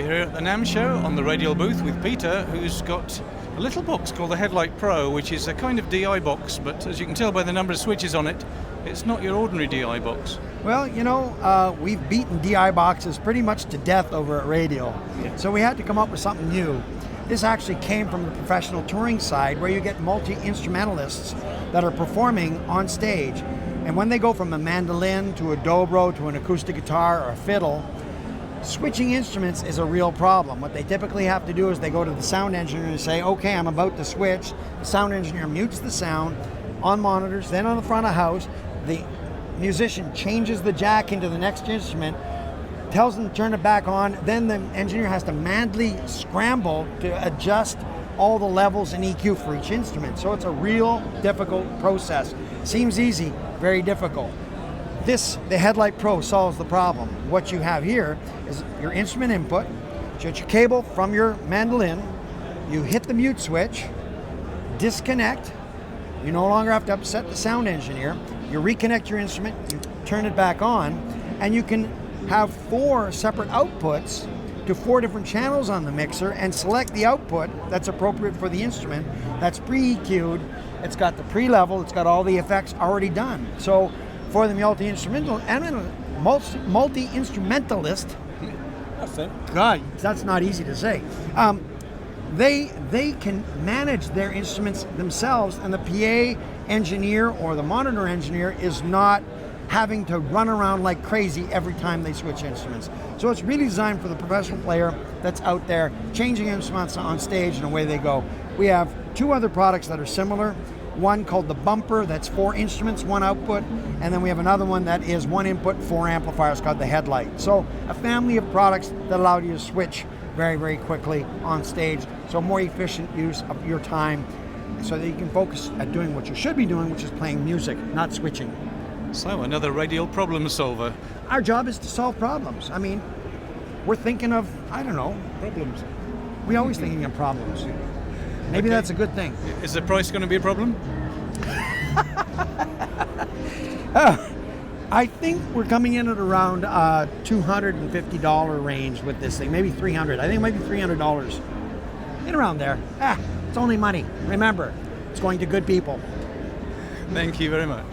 We're here at the NAMM show on the Radial booth with Peter, who's got a little box called the Headlight Pro, which is a kind of DI box, but as you can tell by the number of switches on it, it's not your ordinary DI box. Well, you know, we've beaten DI boxes pretty much to death over at Radial. Yeah. So we had to come up with something new. This actually came from the professional touring side, where you get multi-instrumentalists that are performing on stage. And when they go from a mandolin to a dobro to an acoustic guitar or a fiddle, switching instruments is a real problem. What they typically have to do is they go to the sound engineer and say, okay, I'm about to switch. The sound engineer mutes the sound on monitors, then on the front of house. The musician changes the jack into the next instrument, tells them to turn it back on, then the engineer has to manually scramble to adjust all the levels and EQ for each instrument. So it's a real difficult process. Seems easy, very difficult. The Headlight Pro solves the problem. What you have here is your instrument input, you get your cable from your mandolin, you hit the mute switch, disconnect, you no longer have to upset the sound engineer, you reconnect your instrument, you turn it back on, and you can have 4 separate outputs to 4 different channels on the mixer and select the output that's appropriate for the instrument, that's pre-EQ'd, it's got the pre-level, it's got all the effects already done. So for the multi-instrumentalist, God, that's not easy to say. They can manage their instruments themselves, and the PA engineer or the monitor engineer is not having to run around like crazy every time they switch instruments. So it's really designed for the professional player that's out there changing instruments on stage, and away they go. We have 2 other products that are similar. One called the Bumper, that's 4 instruments, 1 output, and then we have another one that is 1 input, 4 amplifiers, called the Headlight. So a family of products that allow you to switch very, very quickly on stage, so more efficient use of your time, so that you can focus at doing what you should be doing, which is playing music, not switching. So another Radial problem solver. Our job is to solve problems. I mean, we're thinking of, I don't know, Problems. we're always thinking of problems. Maybe that's a good thing. Is the price going to be a problem? I think we're coming in at around $250 range with this thing, maybe $300. I think it might be $300. In around there. It's only money. Remember, it's going to good people. Thank you very much.